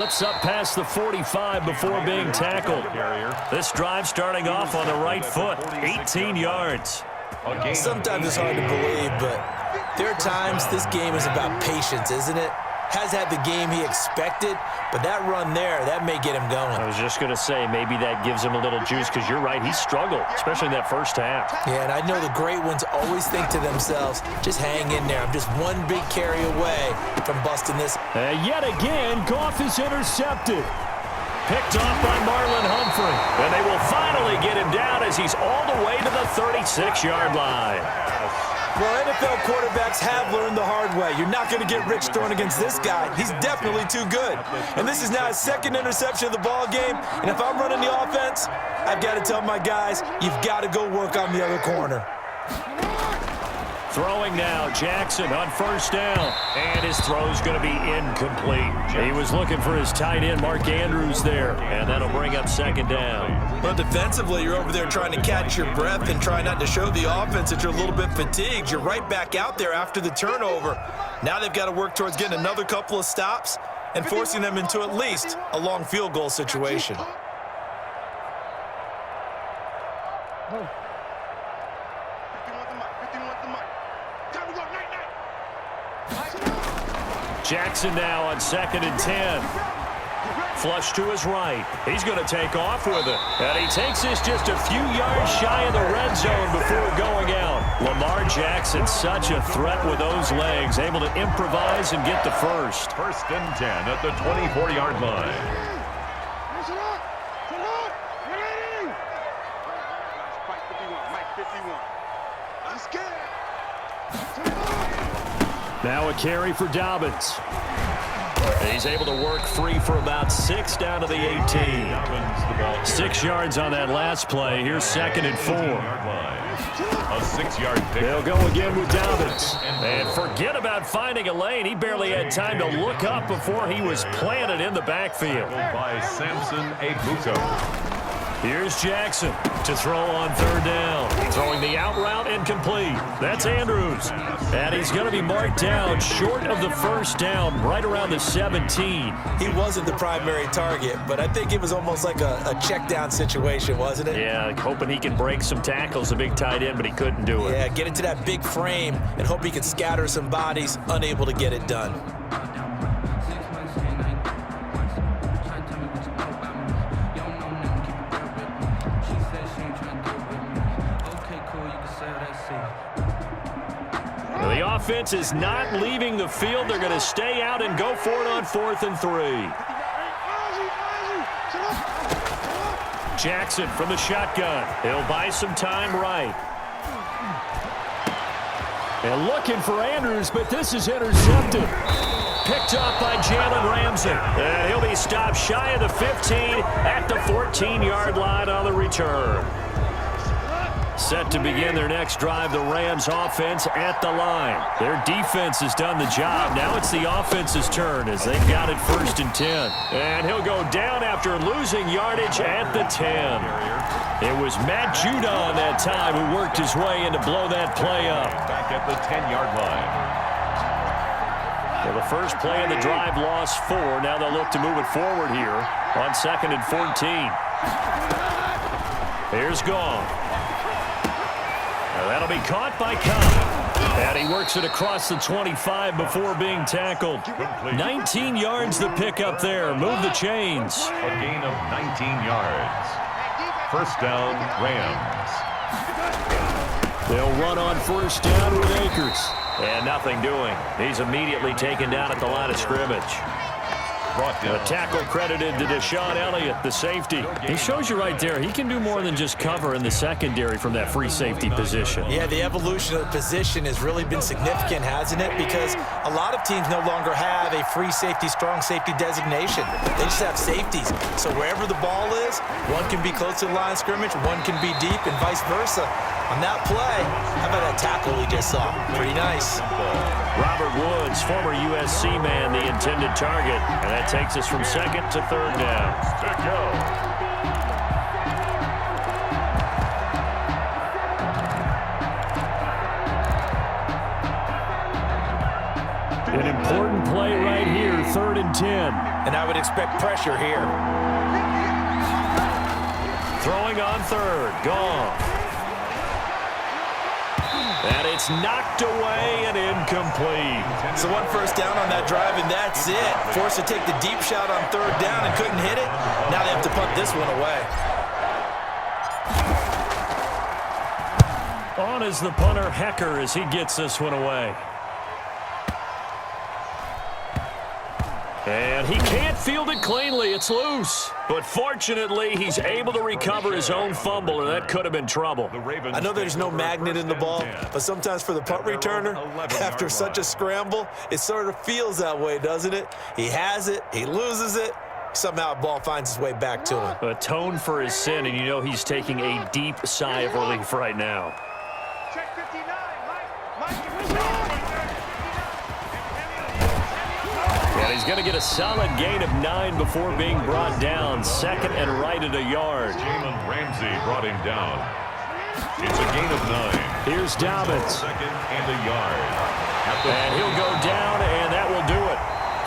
Flips up past the 45 before being tackled. This drive starting off on the right foot, 18 yards. Sometimes it's hard to believe, but there are times this game is about patience, isn't it? Has had the game he expected, but that run there, that may get him going. I was just going to say, maybe that gives him a little juice, because you're right, he struggled, especially in that first half. Yeah, and I know the great ones always think to themselves, just hang in there. I'm just one big carry away from busting this. Yet again, Goff is intercepted. Picked off by Marlon Humphrey. And they will finally get him down as he's all the way to the 36-yard line. Well, NFL quarterbacks have learned the hard way. You're not going to get rich throwing against this guy. He's definitely too good. And this is now his second interception of the ball game. And if I'm running the offense, I've got to tell my guys, you've got to go work on the other corner. Throwing now, Jackson on first down. And his throw's going to be incomplete. He was looking for his tight end, Mark Andrews, there. And that'll bring up second down. Well, defensively, you're over there trying to catch your breath and try not to show the offense that you're a little bit fatigued. You're right back out there after the turnover. Now they've got to work towards getting another couple of stops and forcing them into at least a long field goal situation. Jackson now on 2nd and 10. Flush to his right. He's going to take off with it. And he takes this just a few yards shy of the red zone before going out. Lamar Jackson, such a threat with those legs, able to improvise and get the first. 1st and 10 at the 24-yard line. Now a carry for Dobbins. He's able to work free for about 6 down to the 18. 6 yards on that last play. Here's 2nd and 4. A 6-yard pick. They'll go again with Dobbins. And forget about finding a lane. He barely had time to look up before he was planted in the backfield. By Samson Abuko. Here's Jackson to throw on 3rd down. Throwing the out route incomplete. That's Andrews. And he's going to be marked down short of the 1st down, right around the 17. He wasn't the primary target, but I think it was almost like a check down situation, wasn't it? Yeah, hoping he can break some tackles, a big tight end, but he couldn't do it. Yeah, get into that big frame and hope he can scatter some bodies, unable to get it done. The offense is not leaving the field. They're going to stay out and go for it on 4th and 3. Jackson from the shotgun. He'll buy some time right. And looking for Andrews, but this is intercepted. Picked up by Jalen Ramsey. And he'll be stopped shy of the 15 at the 14-yard line on the return. Set to begin their next drive, the Rams offense at the line. Their defense has done the job. Now it's the offense's turn as they've got it 1st and 10. And he'll go down after losing yardage at the 10. It was Matt Judon that time who worked his way in to blow that play up. Back at the 10-yard line. Well, the first play of the drive lost 4. Now they'll look to move it forward here on 2nd and 14. Here's Goff. That'll be caught by Cobb. And he works it across the 25 before being tackled. 19 yards the pick up there. Move the chains. A gain of 19 yards. 1st down, Rams. They'll run on 1st down with Akers. And nothing doing. He's immediately taken down at the line of scrimmage. A tackle credited to Deshaun Elliott, the safety. He shows you right there, he can do more than just cover in the secondary from that free safety position. Yeah, the evolution of the position has really been significant, hasn't it? Because a lot of teams no longer have a free safety, strong safety designation. They just have safeties. So wherever the ball is, one can be close to the line of scrimmage, one can be deep, and vice versa. On that play, how about that tackle we just saw? Pretty nice. Robert Woods, former USC man, the intended target. And that takes us from 2nd to 3rd down. An important play right here, 3rd and 10. and I would expect pressure here. Throwing on third. Goff. And it's knocked away and incomplete. So one first down on that drive, and that's it. Forced to take the deep shot on third down and couldn't hit it. Now they have to punt this one away. On is the punter, Hecker, as he gets this one away. And he can't field it cleanly. It's loose. But fortunately, he's able to recover his own fumble, and that could have been trouble. I know there's no magnet in the ball, but sometimes for the punt returner, after such a scramble, it sort of feels that way, doesn't it? He has it, he loses it, somehow the ball finds its way back to him. Atone for his sin, and you know he's taking a deep sigh of relief right now. Check 59, Mike. And he's going to get a solid gain of 9 before being brought down. Second and right at a yard. Jalen Ramsey brought him down. It's a gain of 9. Here's Dobbins. Second and a yard. And he'll go down, and that will do it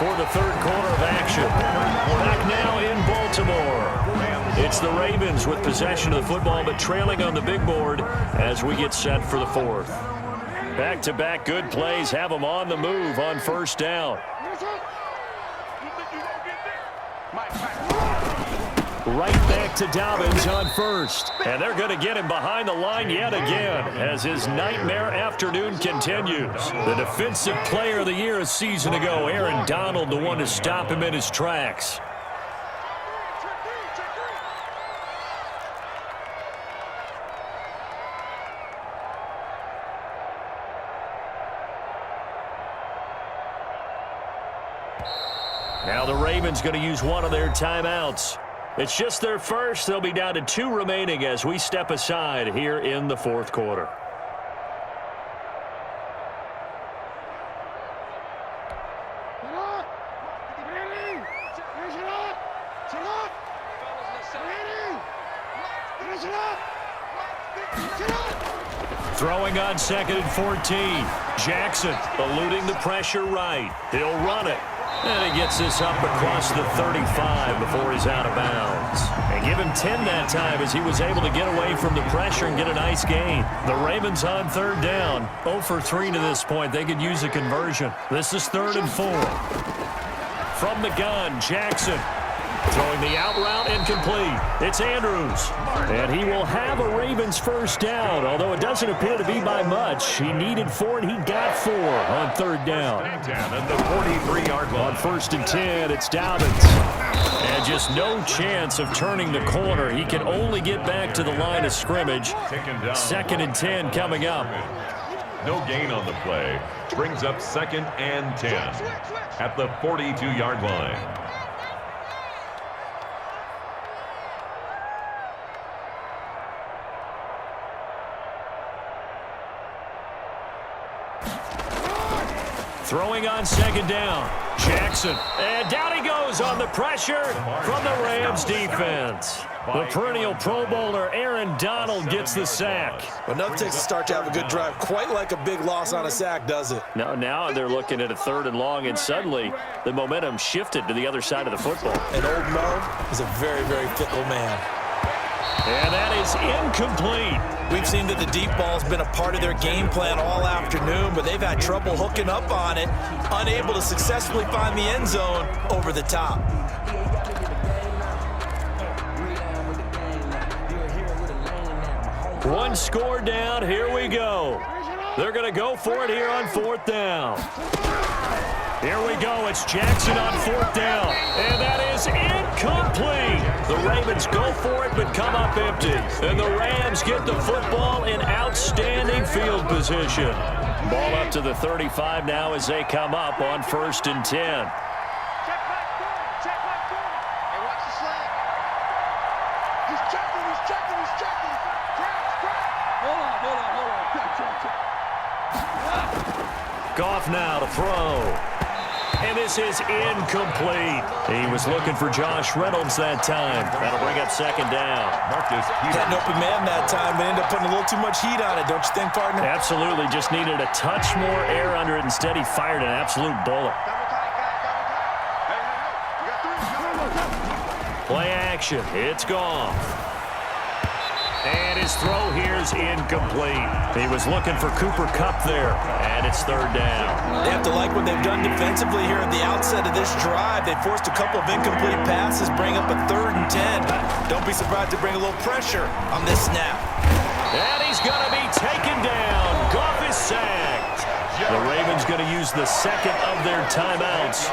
for the third quarter of action. Back now in Baltimore. It's the Ravens with possession of the football, but trailing on the big board as we get set for the fourth. Back-to-back good plays have them on the move on first down. Right back to Dobbins on first. And they're going to get him behind the line yet again as his nightmare afternoon continues. The defensive player of the year a season ago, Aaron Donald, the one to stop him in his tracks. Now the Ravens going to use one of their timeouts. It's just their first. They'll be down to 2 remaining as we step aside here in the fourth quarter. Throwing on second and 14. Jackson eluding the pressure right. He'll run it. And he gets this up across the 35 before he's out of bounds. And give him 10 that time as he was able to get away from the pressure and get a nice gain. The Ravens on third down. 0 for 3 to this point. They could use a conversion. This is 3rd and 4. From the gun, Jackson. Throwing the out route incomplete. It's Andrews. And he will have a Ravens first down, although it doesn't appear to be by much. He needed 4, and he got 4 on third down. And the 43-yard line. On 1st and 10, it's Dobbins. And just no chance of turning the corner. He can only get back to the line of scrimmage. 2nd and 10 coming up. No gain on the play. Brings up 2nd and 10 at the 42-yard line. Throwing on second down. Jackson. And down he goes on the pressure from the Rams defense. The perennial Pro Bowler Aaron Donald gets the sack. Well, nothing takes a start to have a good drive quite like a big loss on a sack, does it? Now they're looking at a 3rd and long, and suddenly the momentum shifted to the other side of the football. And old Mo is a very, very fickle man. And that is incomplete. We've seen that the deep ball's been a part of their game plan all afternoon, but they've had trouble hooking up on it, unable to successfully find the end zone over the top. One score down. Here we go. They're going to go for it here on 4th down. Here we go. It's Jackson on 4th down. And that is incomplete. The Ravens go for it but come up empty. And the Rams get the football in outstanding field position. Ball up to the 35 now as they come up on 1st and 10. Check back 40. Check back 40. Hey, watch the slide. He's checking. Crack. Hold on. Check. Goff now to throw. And this is incomplete. He was looking for Josh Reynolds that time. That'll bring up 2nd down. Had an open man that time, but ended up putting a little too much heat on it, don't you think, partner? Absolutely. Just needed a touch more air under it. Instead, he fired an absolute bullet. Double tight, guys. Double tight. Hey. You got 3 Play action. It's Goff. And his throw here is incomplete. He was looking for Cooper Kupp there, and it's third down. They have to like what they've done defensively here at the outset of this drive. They forced a couple of incomplete passes, bring up a 3rd and 10. Don't be surprised to bring a little pressure on this snap. And he's going to be taken down. Goff is sacked. The Ravens going to use the second of their timeouts.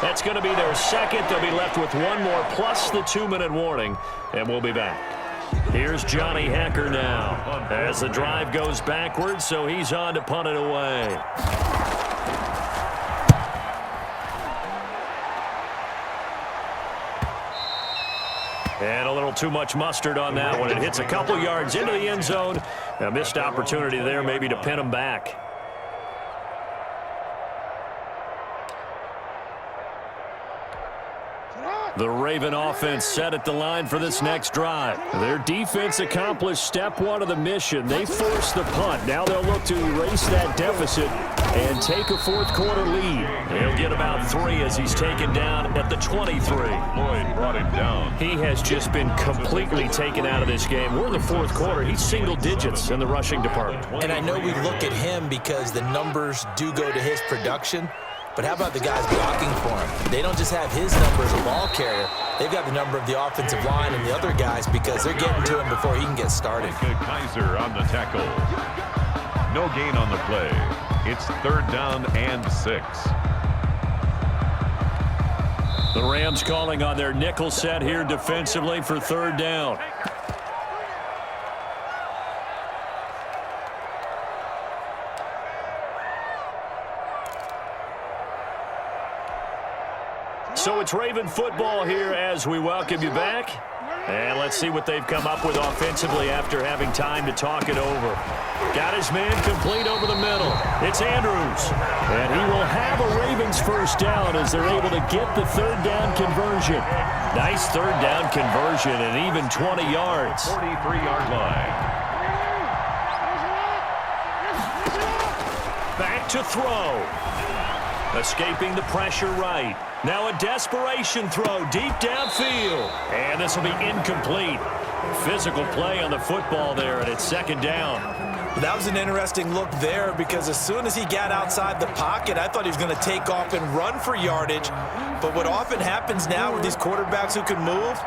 That's going to be their second. They'll be left with one more plus the 2-minute warning, and we'll be back. Here's Johnny Hekker now as the drive goes backwards, so he's on to punt it away. And a little too much mustard on that one. It hits a couple yards into the end zone. A missed opportunity there maybe to pin him back. The Raven offense set at the line for this next drive. Their defense accomplished step one of the mission. They forced the punt. Now they'll look to erase that deficit and take a fourth-quarter lead. He'll get about 3 as he's taken down at the 23. Lloyd brought him down. He has just been completely taken out of this game. We're in the fourth quarter. He's single digits in the rushing department. And I know we look at him because the numbers do go to his production. But how about the guys blocking for him? They don't just have his number as a ball carrier. They've got the number of the offensive line and the other guys because they're getting to him before he can get started. Kaiser on the tackle. No gain on the play. It's 3rd down and 6. The Rams calling on their nickel set here defensively for 3rd down. So it's Raven football here as we welcome you back. And let's see what they've come up with offensively after having time to talk it over. Got his man complete over the middle. It's Andrews. And he will have a Ravens first down as they're able to get the 3rd down conversion. Nice 3rd down conversion and even 20 yards. 43-yard line. Back to throw. Escaping the pressure right. Now a desperation throw deep downfield. And this will be incomplete. Physical play on the football there, and it's 2nd down. That was an interesting look there because as soon as he got outside the pocket, I thought he was going to take off and run for yardage. But what often happens now with these quarterbacks who can move,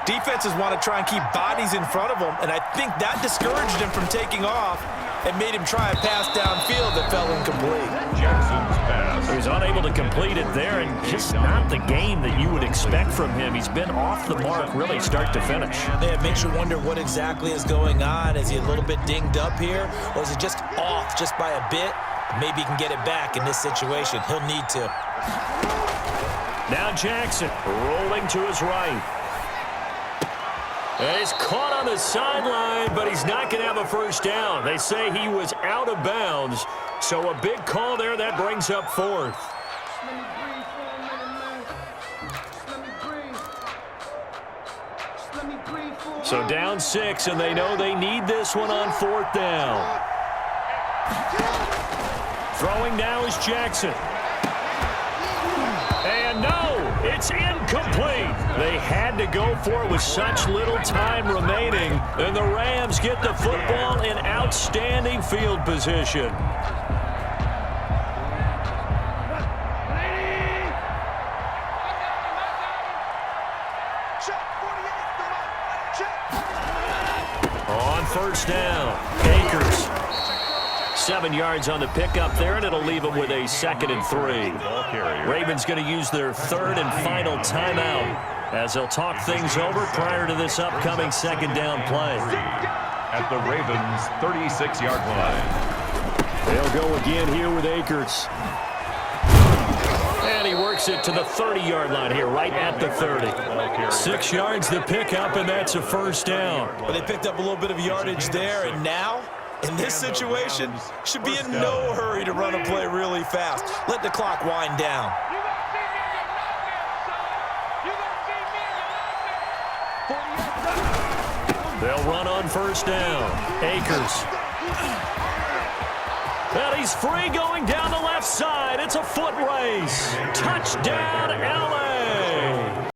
defenses want to try and keep bodies in front of them, and I think that discouraged him from taking off and made him try a pass downfield that fell incomplete. Jackson's pass. He was unable to complete it there, and just not the game that you would expect from him. He's been off the mark really start to finish. Yeah, it makes you wonder what exactly is going on. Is he a little bit dinged up here, or is it just off just by a bit? Maybe he can get it back in this situation. He'll need to. Now Jackson rolling to his right. And he's caught on the sideline, but he's not going to have a first down. They say he was out of bounds, so a big call there. That brings up 4th. So down 6, and they know they need this one on 4th down. Throwing now is Jackson. And no, it's incomplete. They had to go for it with such little time remaining, and the Rams get the football in outstanding field position. On 1st down, Akers. 7 yards on the pickup there, and it'll leave them with a 2nd and 3. Ravens going to use their 3rd and final timeout as they'll talk things over prior to this upcoming 2nd down play. At the Ravens' 36-yard line. They'll go again here with Akers. And he works it to the 30-yard line here, right at the 30. 6 yards the pickup, and that's a first down. But they picked up a little bit of yardage there, and now, in this situation, should be in no hurry to run a play really fast. Let the clock wind down. They'll run on first down. Akers. And he's free going down the left side. It's a foot race. Touchdown, LA.